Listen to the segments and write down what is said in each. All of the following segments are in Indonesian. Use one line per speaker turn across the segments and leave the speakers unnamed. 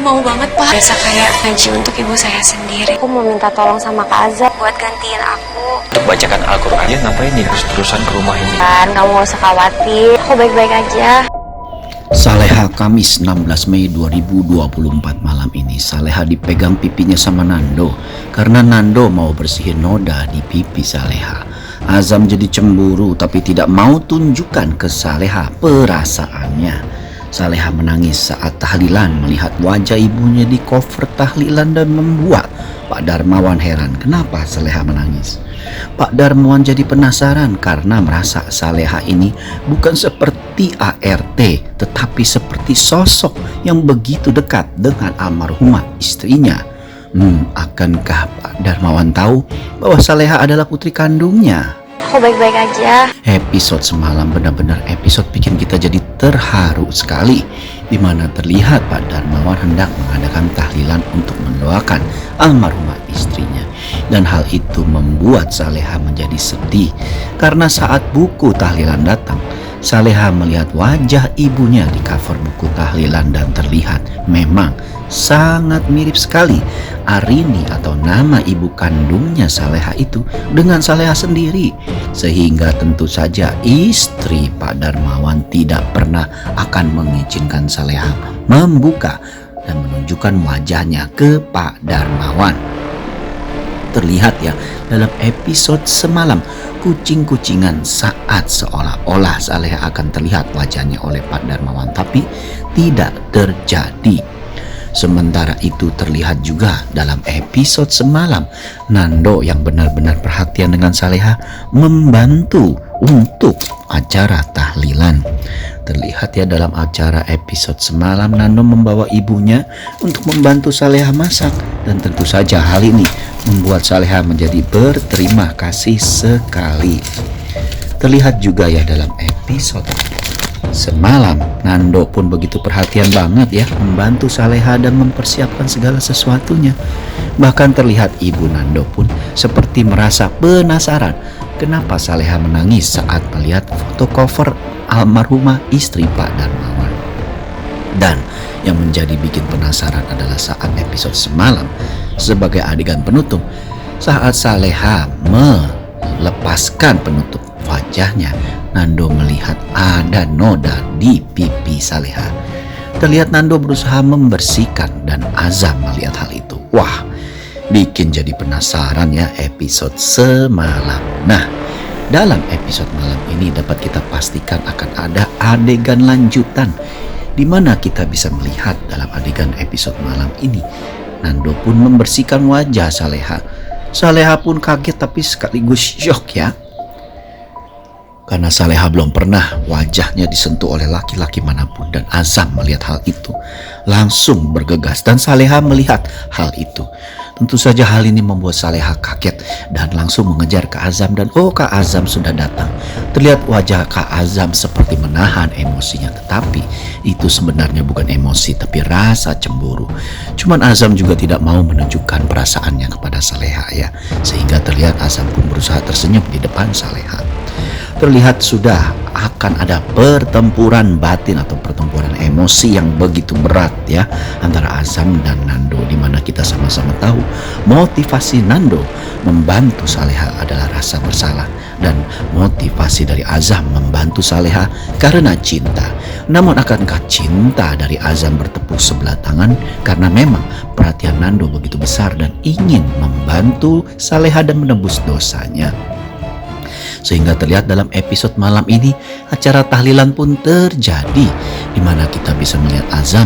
mau banget, Pak. Biasa kayak ngaji untuk ibu saya sendiri.
Aku mau minta tolong sama Kak Azam buat gantiin aku.
Untuk bacakan Al-Quran. Ya ngapain nih terus-terusan ke rumah ini?
Kan, kamu gak usah khawatir. Aku baik-baik aja.
Saleha Kamis 16 Mei 2024 malam ini Saleha dipegang pipinya sama Nando karena Nando mau bersihin noda di pipi Saleha. Azam jadi cemburu tapi tidak mau tunjukkan ke Saleha perasaannya. Saleha menangis saat tahlilan melihat wajah ibunya di cover tahlilan dan membuat Pak Darmawan heran kenapa Saleha menangis. Pak Darmawan jadi penasaran karena merasa Saleha ini bukan seperti ART tetapi seperti sosok yang begitu dekat dengan almarhumah istrinya. Akankah Pak Darmawan tahu bahwa Saleha adalah putri kandungnya?
Aku baik-baik aja.
Episode semalam benar-benar episode bikin kita jadi terharu sekali, di mana terlihat Pak Darmawan hendak mengadakan tahlilan untuk mendoakan almarhumah istrinya. Dan hal itu membuat Saleha menjadi sedih karena saat buku tahlilan datang, Saleha melihat wajah ibunya di cover buku tahlilan dan terlihat memang sangat mirip sekali Arini atau nama ibu kandungnya Saleha itu dengan Saleha sendiri. Sehingga tentu saja istri Pak Darmawan tidak pernah akan mengizinkan Saleha membuka dan menunjukkan wajahnya ke Pak Darmawan. Terlihat ya dalam episode semalam kucing-kucingan saat seolah-olah Saleha akan terlihat wajahnya oleh Pak Darmawan, tapi tidak terjadi. Sementara itu terlihat juga dalam episode semalam Nando yang benar-benar perhatian dengan Saleha membantu untuk acara tahlilan. Terlihat ya dalam acara episode semalam Nando membawa ibunya untuk membantu Saleha masak, dan tentu saja hal ini membuat Saleha menjadi berterima kasih sekali. Terlihat juga ya dalam episode semalam Nando pun begitu perhatian banget ya membantu Saleha dan mempersiapkan segala sesuatunya. Bahkan terlihat ibu Nando pun seperti merasa penasaran kenapa Saleha menangis saat melihat foto cover almarhumah istri Pak Darmawan. Dan yang menjadi bikin penasaran adalah saat episode semalam sebagai adegan penutup, saat Saleha melepaskan penutup wajahnya, Nando melihat ada noda di pipi Saleha. Terlihat Nando berusaha membersihkan dan Azam melihat hal itu. Wah, bikin jadi penasaran ya episode semalam. Nah, dalam episode malam ini dapat kita pastikan akan ada adegan lanjutan di mana kita bisa melihat dalam adegan episode malam ini Nando pun membersihkan wajah Saleha. Saleha pun kaget tapi sekaligus syok ya. Karena Saleha belum pernah wajahnya disentuh oleh laki-laki manapun, dan Azam melihat hal itu langsung bergegas dan Saleha melihat hal itu. Tentu saja hal ini membuat Saleha kaget dan langsung mengejar Kak Azam, dan Kak Azam sudah datang. Terlihat wajah Kak Azam seperti menahan emosinya, tetapi itu sebenarnya bukan emosi tapi rasa cemburu. Cuman Azam juga tidak mau menunjukkan perasaannya kepada Saleha ya, sehingga terlihat Azam pun berusaha tersenyum di depan Saleha. Terlihat sudah akan ada pertempuran batin atau pertempuran emosi yang begitu berat ya antara Azam dan Nando, di mana kita sama-sama tahu motivasi Nando membantu Saleha adalah rasa bersalah, dan motivasi dari Azam membantu Saleha karena cinta. Namun akankah cinta dari Azam bertepuk sebelah tangan karena memang perhatian Nando begitu besar dan ingin membantu Saleha dan menebus dosanya? Sehingga terlihat dalam episode malam ini acara tahlilan pun terjadi, di mana kita bisa melihat Azam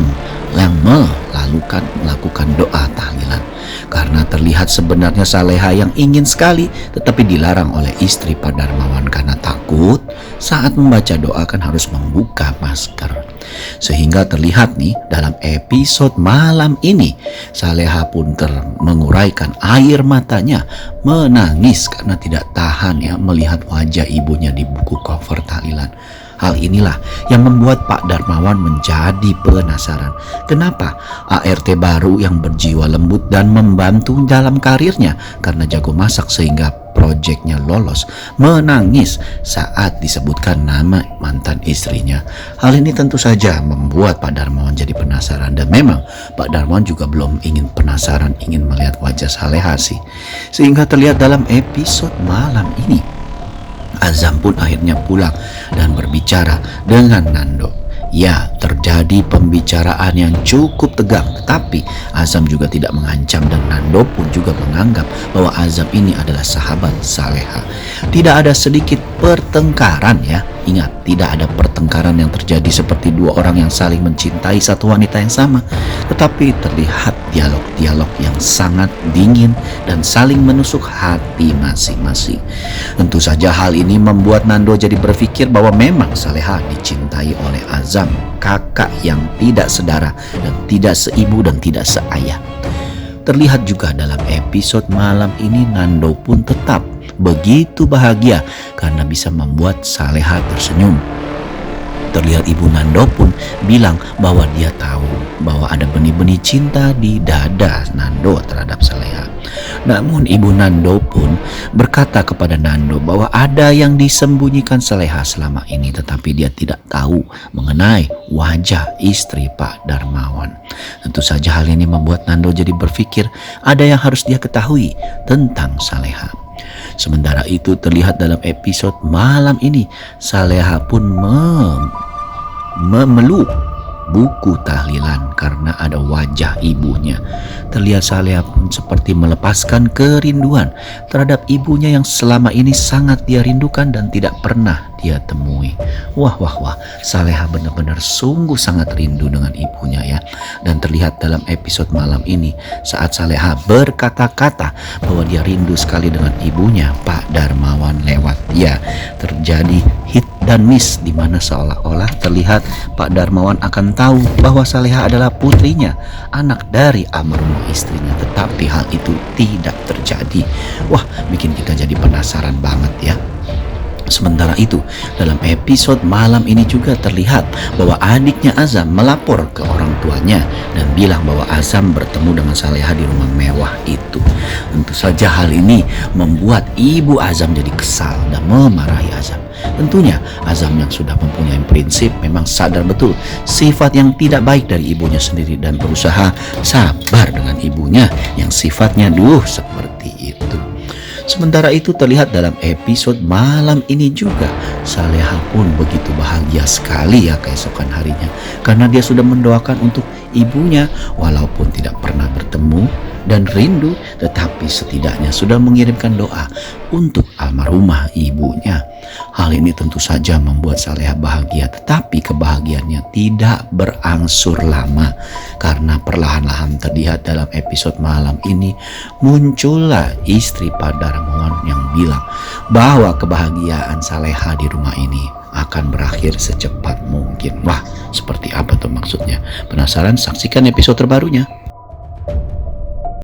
yang melakukan doa tahlilan. Karena terlihat sebenarnya Saleha yang ingin sekali tetapi dilarang oleh istri Pak Darmawan karena takut saat membaca doa kan harus membuka masker. Sehingga terlihat nih dalam episode malam ini Saleha pun menguraikan air matanya, menangis karena tidak tahan ya melihat wajah ibunya di buku cover tahlilan. Hal inilah yang membuat Pak Darmawan menjadi penasaran. Kenapa ART baru yang berjiwa lembut dan membantu dalam karirnya karena jago masak, sehingga proyeknya lolos, menangis saat disebutkan nama mantan istrinya. Hal ini tentu saja membuat Pak Darmawan jadi penasaran, dan memang Pak Darmawan juga belum ingin penasaran, ingin melihat wajah Saleha sih. Sehingga terlihat dalam episode malam ini, Azam pun akhirnya pulang dan berbicara dengan Nando. Ya, terjadi pembicaraan yang cukup tegang, tetapi Azam juga tidak mengancam dan Nando pun juga menganggap bahwa Azam ini adalah sahabat Saleha. Tidak ada sedikit pertengkaran ya. Ingat, tidak ada pertengkaran yang terjadi seperti dua orang yang saling mencintai satu wanita yang sama, tetapi terlihat dialog-dialog yang sangat dingin dan saling menusuk hati masing-masing. Tentu saja hal ini membuat Nando jadi berpikir bahwa memang Saleha dicintai oleh Azam, kakak yang tidak sedara dan tidak seibu dan tidak seayah. Terlihat juga dalam episode malam ini Nando pun tetap begitu bahagia karena bisa membuat Saleha tersenyum. Terlihat ibu Nando pun bilang bahwa dia tahu bahwa ada benih-benih cinta di dada Nando terhadap Saleha. Namun ibu Nando pun berkata kepada Nando bahwa ada yang disembunyikan Saleha selama ini, tetapi dia tidak tahu mengenai wajah istri Pak Darmawan. Tentu saja hal ini membuat Nando jadi berpikir ada yang harus dia ketahui tentang Saleha. Sementara itu terlihat dalam episode malam ini Saleha pun memeluk buku tahlilan karena ada wajah ibunya. Terlihat Saleha pun seperti melepaskan kerinduan terhadap ibunya yang selama ini sangat dia rindukan dan tidak pernah dia temui. Wah, Saleha benar-benar sungguh sangat rindu dengan ibunya ya. Dan terlihat dalam episode malam ini saat Saleha berkata-kata bahwa dia rindu sekali dengan ibunya, Pak Darmawan lewat dia. Terjadi hit dan miss di mana seolah-olah terlihat Pak Darmawan akan tahu bahwa Saleha adalah putrinya, anak dari almarhumah istrinya, tetapi hal itu tidak terjadi. Wah, bikin kita jadi penasaran banget ya. Sementara itu, dalam episode malam ini juga terlihat bahwa adiknya Azam melapor ke orang tuanya dan bilang bahwa Azam bertemu dengan Saleha di rumah mewah itu. Tentu saja hal ini membuat ibu Azam jadi kesal dan memarahi Azam. Tentunya Azam yang sudah mempunyai prinsip memang sadar betul sifat yang tidak baik dari ibunya sendiri dan berusaha sabar dengan ibunya yang sifatnya seperti itu. Sementara itu terlihat dalam episode malam ini juga Saleha pun begitu bahagia sekali ya keesokan harinya, karena dia sudah mendoakan untuk ibunya walaupun tidak pernah bertemu dan rindu, tetapi setidaknya sudah mengirimkan doa untuk almarhumah ibunya. Hal ini tentu saja membuat Saleha bahagia, tetapi kebahagiaannya tidak berangsur lama karena perlahan-lahan terlihat dalam episode malam ini muncullah istri Pak Darmawan yang bilang bahwa kebahagiaan Saleha di rumah ini akan berakhir secepat mungkin. Wah, seperti apa tuh maksudnya? Penasaran? Saksikan episode terbarunya.